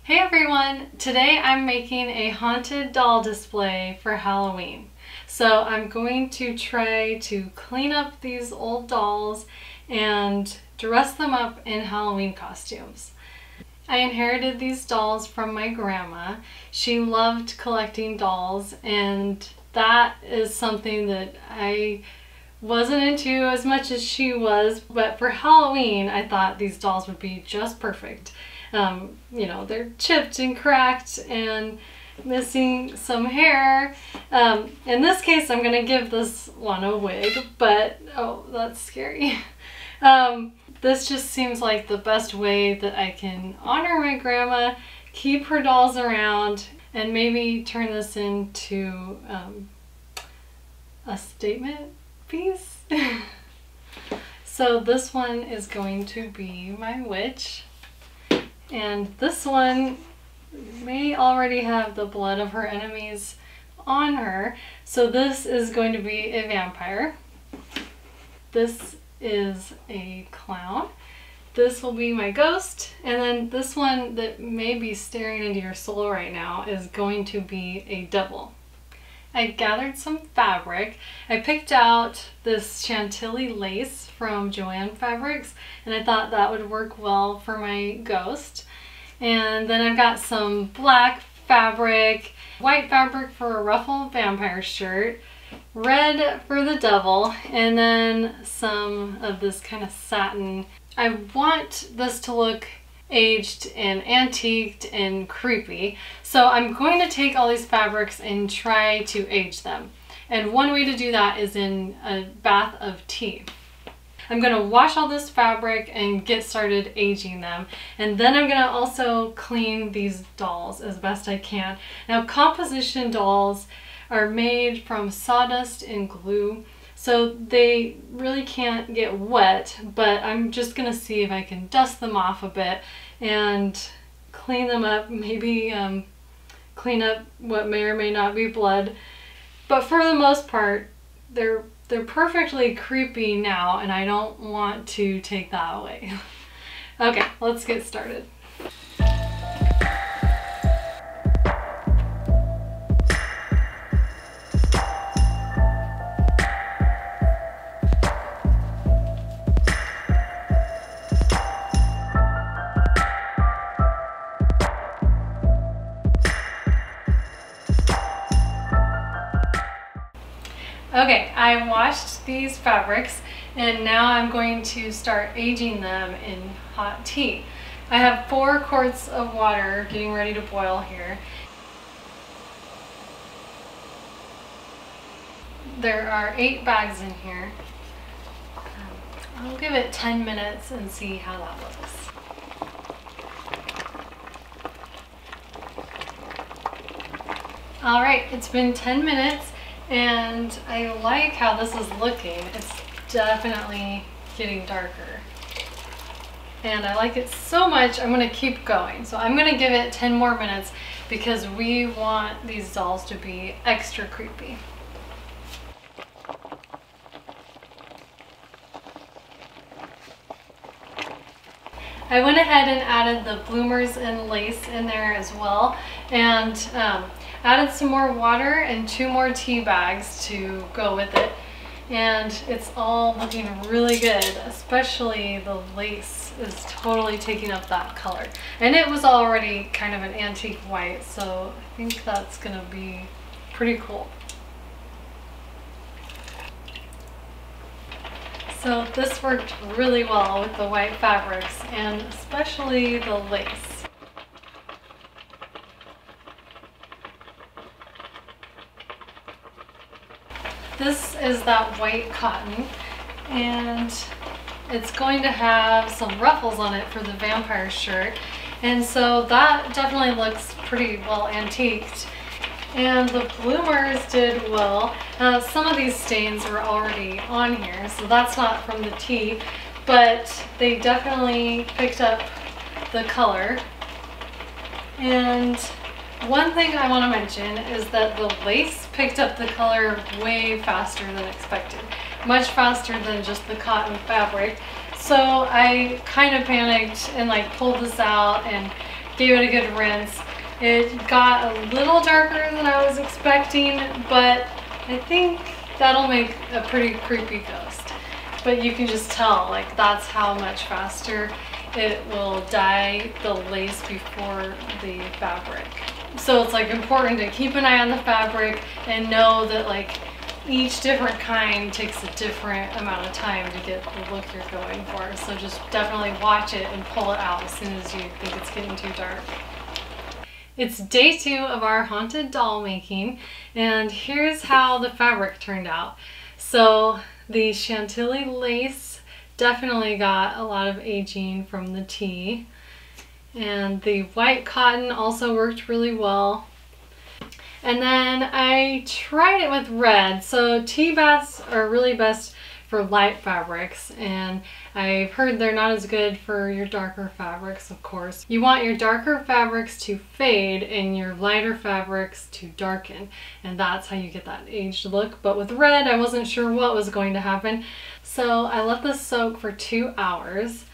Hey everyone! Today I'm making a haunted doll display for Halloween. So I'm going to try to clean up these old dolls and dress them up in Halloween costumes. I inherited these dolls from my grandma. She loved collecting dolls, and that is something that I wasn't into as much as she was, but for Halloween I thought these dolls would be just perfect. You know, they're chipped and cracked and missing some hair. In this case, I'm gonna give this one a wig, but oh, that's scary. This just seems like the best way that I can honor my grandma, keep her dolls around, and maybe turn this into a statement piece. So this one is going to be my witch. And this one may already have the blood of her enemies on her. So this is going to be a vampire. This is a clown. This will be my ghost. And then this one that may be staring into your soul right now is going to be a devil. I gathered some fabric. I picked out this Chantilly lace from Joann Fabrics, and I thought that would work well for my ghost. And then I've got some black fabric, white fabric for a ruffled vampire shirt, red for the devil, and then some of this kind of satin. I want this to look aged and antiqued and creepy. So I'm going to take all these fabrics and try to age them. And one way to do that is in a bath of tea. I'm going to wash all this fabric and get started aging them. And then I'm going to also clean these dolls as best I can. Now, composition dolls are made from sawdust and glue, so they really can't get wet, but I'm just going to see if I can dust them off a bit and clean them up, maybe clean up what may or may not be blood. But for the most part, they're perfectly creepy now, and I don't want to take that away. Okay, let's get started. Okay, I washed these fabrics and now I'm going to start aging them in hot tea. I have 4 quarts of water getting ready to boil here. There are 8 bags in here. I'll give it 10 minutes and see how that looks. Alright, it's been 10 minutes. And I like how this is looking. It's definitely getting darker. And I like it so much, I'm going to keep going. So I'm going to give it 10 more minutes because we want these dolls to be extra creepy. I went ahead and added the bloomers and lace in there as well, and added some more water and 2 more tea bags to go with it. And it's all looking really good, especially the lace is totally taking up that color. And it was already kind of an antique white, so I think that's gonna be pretty cool. So this worked really well with the white fabrics, and especially the lace. This is that white cotton, and it's going to have some ruffles on it for the vampire shirt, and so that definitely looks pretty well antiqued. And the bloomers did well. Some of these stains were already on here, so that's not from the tea, but they definitely picked up the color. And one thing I want to mention is that the lace picked up the color way faster than expected. Much faster than just the cotton fabric. So I kind of panicked and like pulled this out and gave it a good rinse. It got a little darker than I was expecting, but I think that'll make a pretty creepy ghost. But you can just tell, like, that's how much faster it will dye the lace before the fabric. So it's like important to keep an eye on the fabric and know that like each different kind takes a different amount of time to get the look you're going for. So just definitely watch it and pull it out as soon as you think it's getting too dark. It's day 2 of our haunted doll making, and here's how the fabric turned out. So the Chantilly lace definitely got a lot of aging from the tea, and the white cotton also worked really well. And then I tried it with red. So tea baths are really best for light fabrics, and I've heard they're not as good for your darker fabrics, of course. You want your darker fabrics to fade and your lighter fabrics to darken, and that's how you get that aged look. But with red, I wasn't sure what was going to happen, so I let this soak for 2 hours,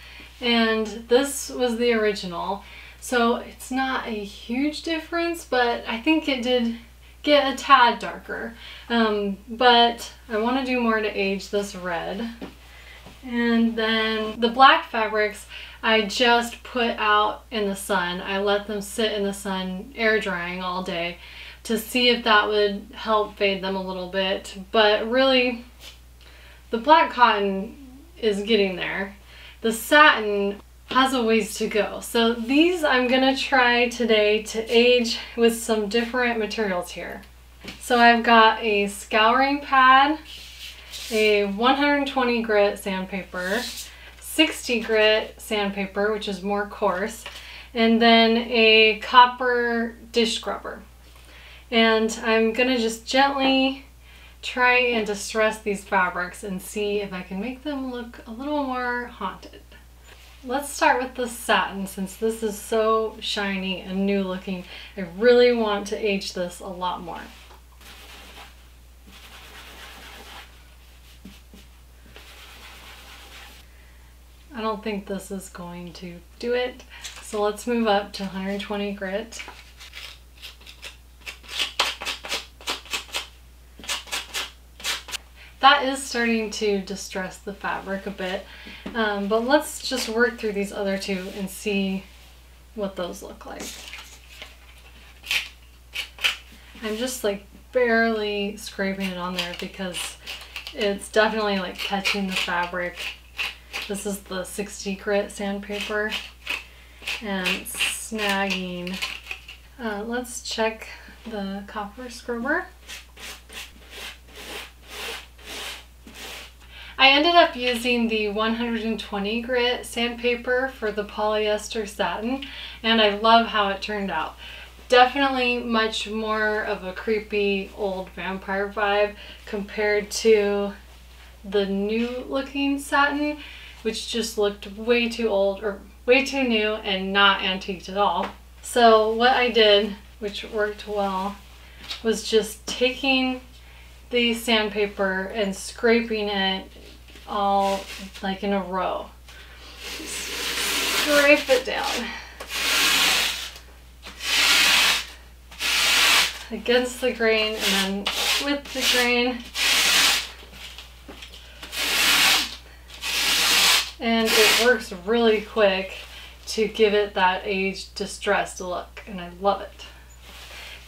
and this was the original. So it's not a huge difference, but I think it did get a tad darker. But I want to do more to age this red. And then the black fabrics I just put out in the sun. I let them sit in the sun air drying all day to see if that would help fade them a little bit. But really, the black cotton is getting there. The satin has a ways to go. So these I'm gonna try today to age with some different materials here. So I've got a scouring pad, a 120 grit sandpaper, 60 grit sandpaper, which is more coarse, and then a copper dish scrubber. And I'm gonna just gently try and distress these fabrics and see if I can make them look a little more haunted. Let's start with the satin, since this is so shiny and new looking. I really want to age this a lot more. I don't think this is going to do it, so let's move up to 120 grit. That is starting to distress the fabric a bit, but let's just work through these other two and see what those look like. I'm just like barely scraping it on there because it's definitely like catching the fabric. This is the 60 grit sandpaper and it's snagging. Let's check the copper scrubber. I ended up using the 120 grit sandpaper for the polyester satin, and I love how it turned out. Definitely much more of a creepy old vampire vibe compared to the new looking satin, which just looked way too old or way too new and not antiqued at all. So what I did, which worked well, was just taking the sandpaper and scraping it all like in a row. Scrape it down against the grain and then with the grain, and it works really quick to give it that aged distressed look, and I love it.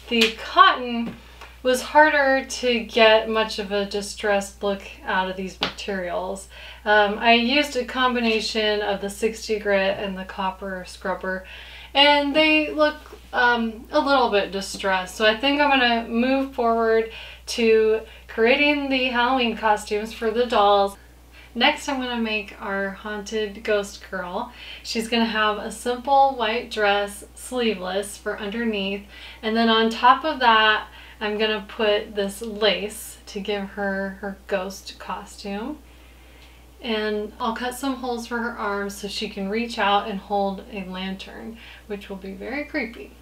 The cotton was harder to get much of a distressed look out of these materials. I used a combination of the 60 grit and the copper scrubber, and they look a little bit distressed. So I think I'm gonna move forward to creating the Halloween costumes for the dolls. Next, I'm gonna make our haunted ghost girl. She's gonna have a simple white dress, sleeveless for underneath, and then on top of that, I'm gonna put this lace to give her her ghost costume. And I'll cut some holes for her arms so she can reach out and hold a lantern, which will be very creepy.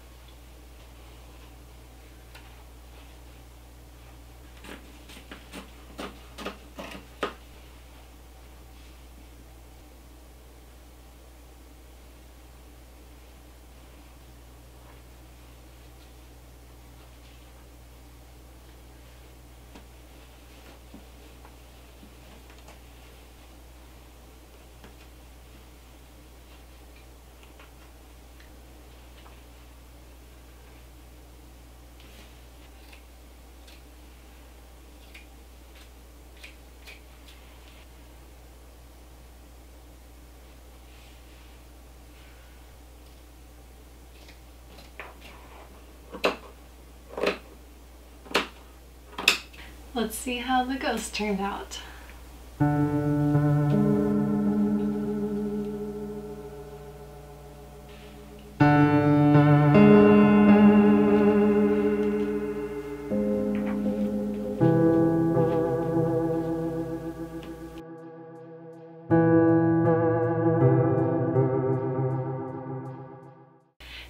Let's see how the ghost turned out.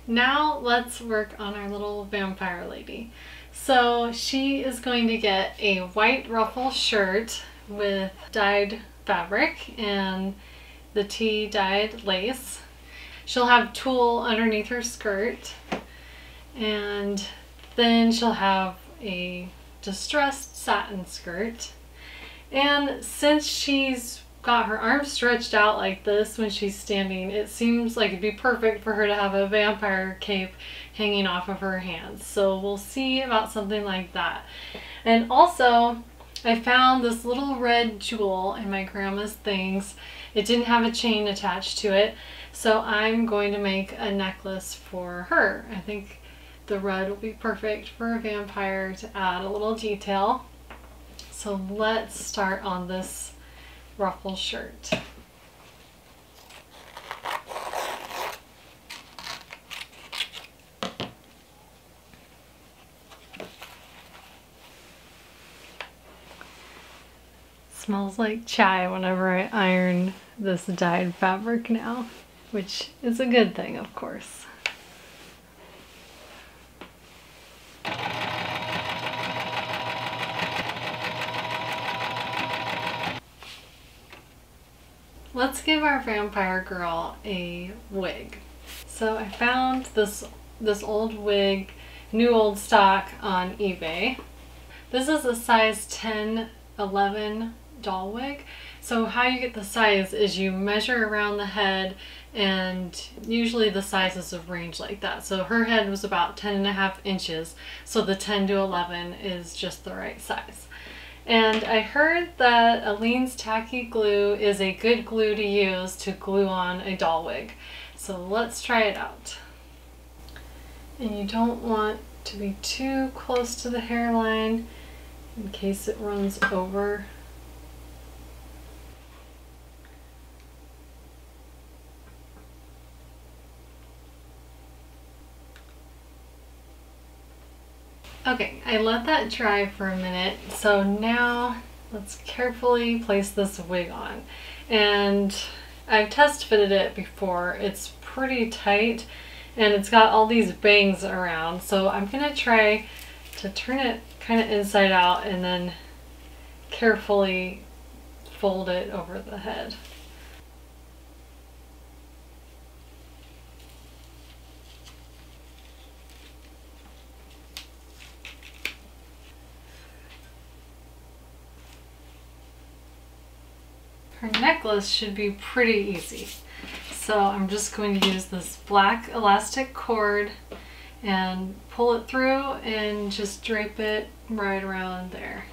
Now let's work on our little vampire lady. So she is going to get a white ruffle shirt with dyed fabric and the tea dyed lace. She'll have tulle underneath her skirt, and then she'll have a distressed satin skirt. And since she's got her arms stretched out like this when she's standing, it seems like it'd be perfect for her to have a vampire cape hanging off of her hands. So we'll see about something like that. And also, I found this little red jewel in my grandma's things. It didn't have a chain attached to it, so I'm going to make a necklace for her. I think the red will be perfect for a vampire to add a little detail. So let's start on this ruffle shirt. Smells like chai whenever I iron this dyed fabric now, which is a good thing, of course. Let's give our vampire girl a wig. So I found this old wig, new old stock on eBay. This is a size 10-11 doll wig. So how you get the size is you measure around the head, and usually the sizes of range like that. So her head was about 10.5 inches, so the 10 to 11 is just the right size. And I heard that Aleene's tacky glue is a good glue to use to glue on a doll wig. So let's try it out. And you don't want to be too close to the hairline in case it runs over. Okay, I let that dry for a minute, so now let's carefully place this wig on. And I've test fitted it before. It's pretty tight and it's got all these bangs around, so I'm gonna try to turn it kind of inside out and then carefully fold it over the head. Her necklace should be pretty easy. So I'm just going to use this black elastic cord and pull it through and just drape it right around there.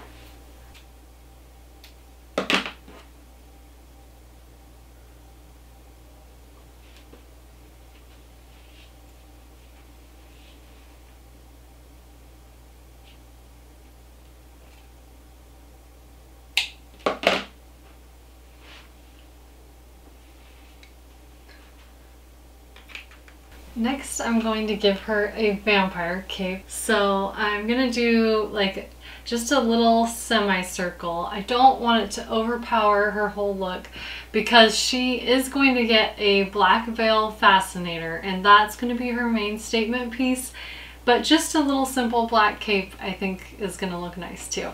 Next, I'm going to give her a vampire cape. So I'm gonna do like just a little semicircle. I don't want it to overpower her whole look because she is going to get a black veil fascinator, and that's going to be her main statement piece. But just a little simple black cape I think is going to look nice too.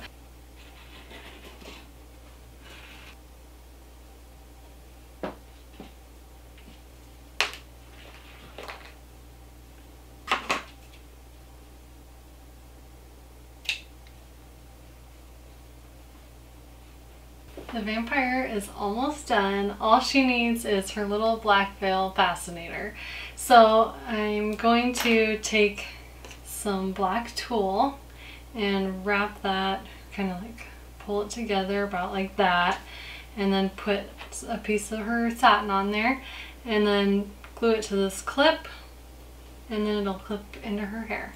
The vampire is almost done. All she needs is her little black veil fascinator. So I'm going to take some black tulle and wrap that, kind of like pull it together about like that, and then put a piece of her satin on there and then glue it to this clip, and then it'll clip into her hair.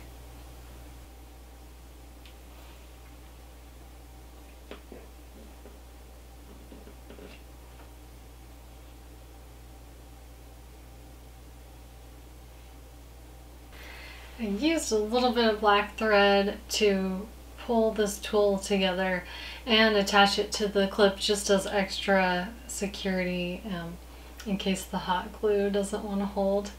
I used a little bit of black thread to pull this tulle together and attach it to the clip just as extra security in case the hot glue doesn't want to hold.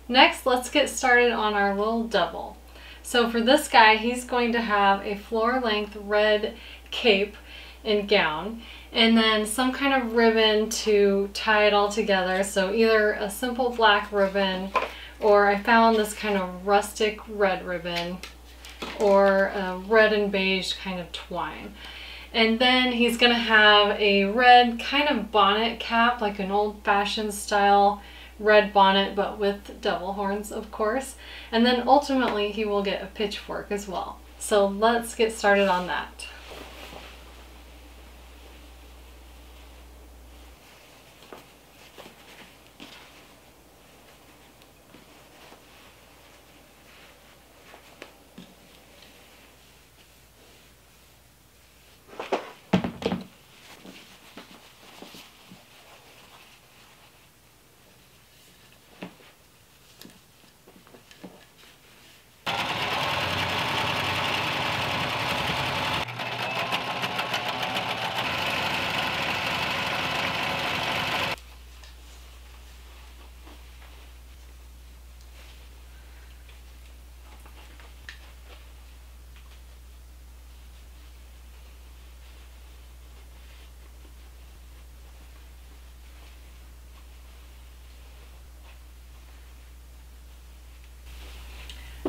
Next, let's get started on our little double. So for this guy, he's going to have a floor-length red cape and gown, and then some kind of ribbon to tie it all together. So either a simple black ribbon, or I found this kind of rustic red ribbon, or a red and beige kind of twine. And then he's going to have a red kind of bonnet cap, like an old-fashioned style red bonnet, but with devil horns, of course. And then ultimately he will get a pitchfork as well. So let's get started on that.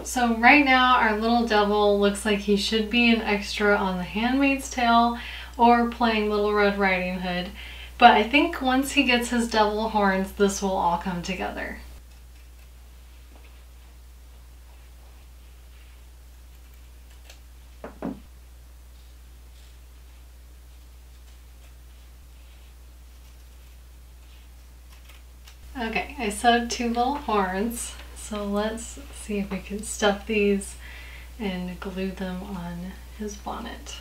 So right now our little devil looks like he should be an extra on The Handmaid's Tale or playing Little Red Riding Hood, but I think once he gets his devil horns, this will all come together. Okay, I sewed 2 little horns. So let's see if we can stuff these and glue them on his bonnet.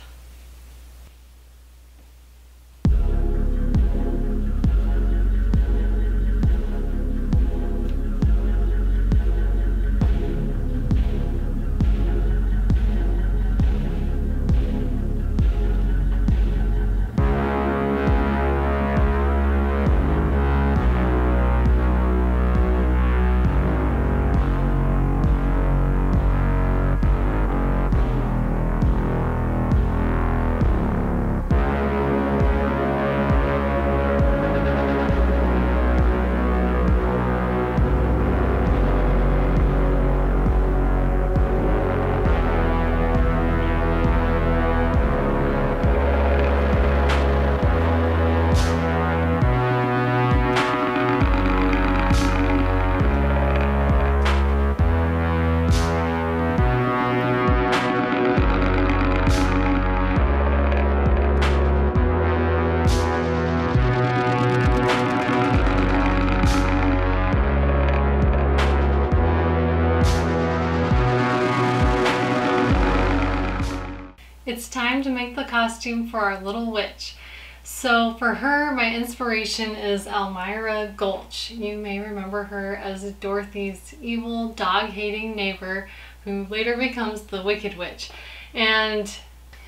It's time to make the costume for our little witch. So for her, my inspiration is Elmira Gulch. You may remember her as Dorothy's evil, dog-hating neighbor who later becomes the Wicked Witch. And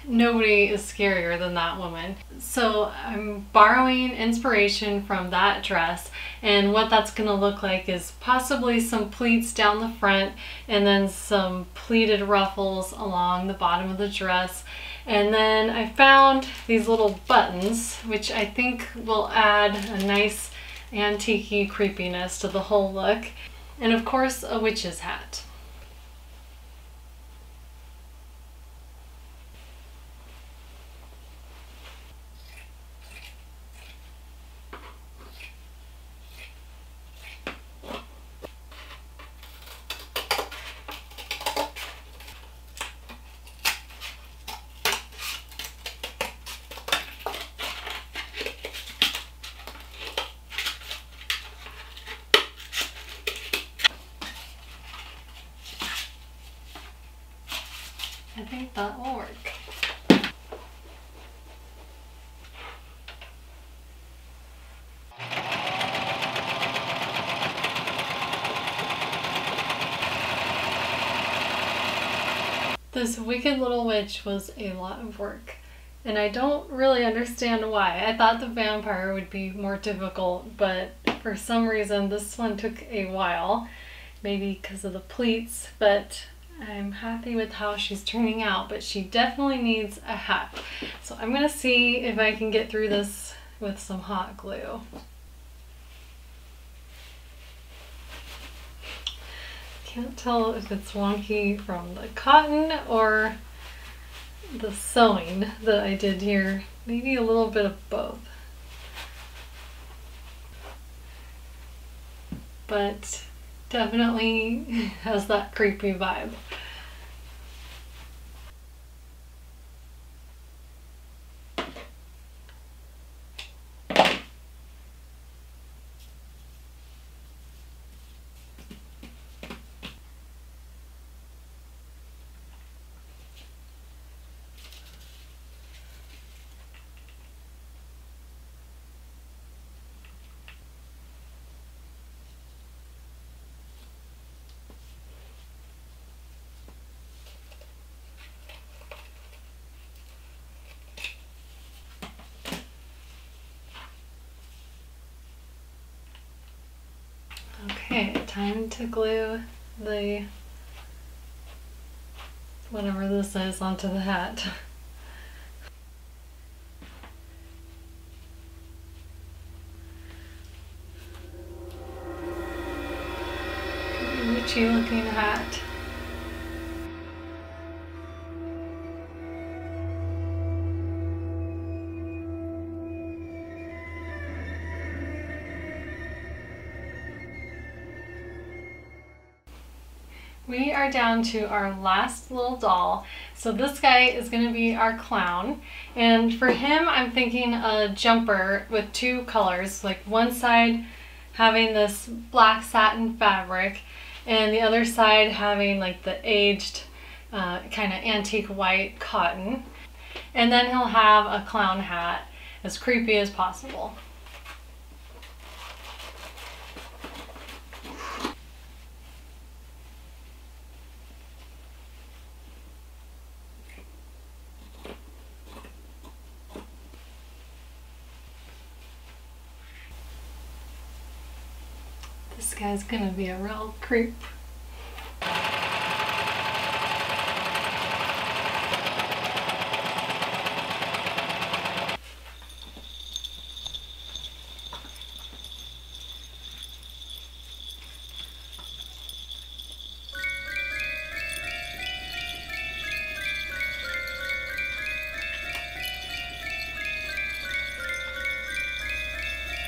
nobody is scarier than that woman. So I'm borrowing inspiration from that dress, and what that's going to look like is possibly some pleats down the front and then some pleated ruffles along the bottom of the dress. And then I found these little buttons, which I think will add a nice antique-y creepiness to the whole look. And of course, a witch's hat. think that will work. This Wicked Little Witch was a lot of work, and I don't really understand why. I thought the vampire would be more difficult, but for some reason this one took a while, maybe because of the pleats, but I'm happy with how she's turning out, but she definitely needs a hat. So I'm gonna see if I can get through this with some hot glue. Can't tell if it's wonky from the cotton or the sewing that I did here. Maybe a little bit of both. But definitely has that creepy vibe. Okay, time to glue the whatever this is onto the hat. Witchy looking hat. We are down to our last little doll. So this guy is going to be our clown. And for him, I'm thinking a jumper with two colors. Like one side having this black satin fabric and the other side having like the aged kind of antique white cotton. And then he'll have a clown hat, as creepy as possible. This guy's gonna be a real creep.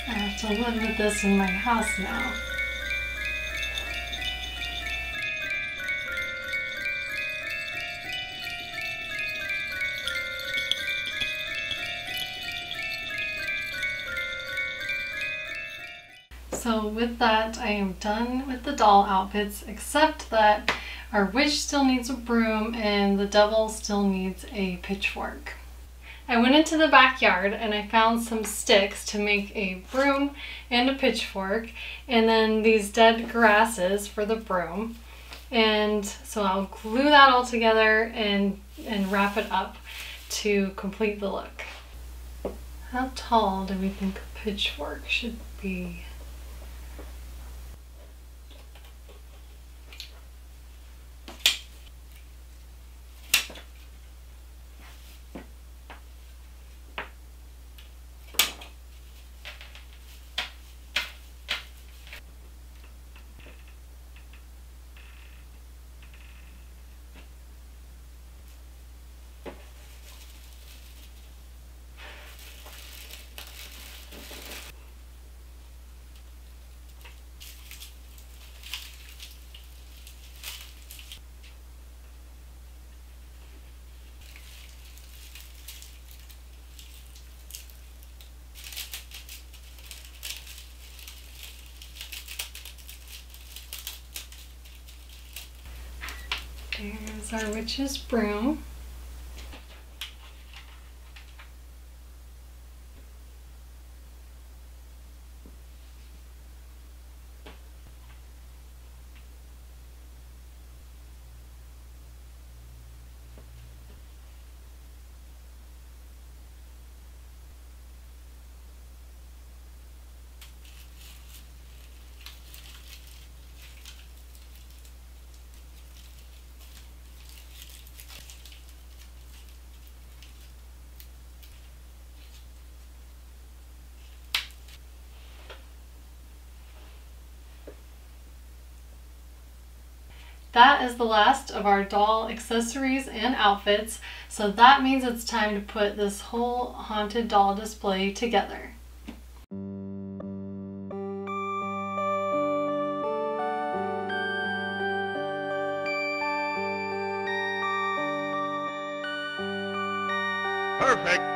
I have to live with this in my house now. So with that, I am done with the doll outfits, except that our witch still needs a broom and the devil still needs a pitchfork. I went into the backyard and I found some sticks to make a broom and a pitchfork, and then these dead grasses for the broom. And so I'll glue that all together and wrap it up to complete the look. How tall do we think a pitchfork should be? There's our witch's broom. that is the last of our doll accessories and outfits, so that means it's time to put this whole haunted doll display together. Perfect.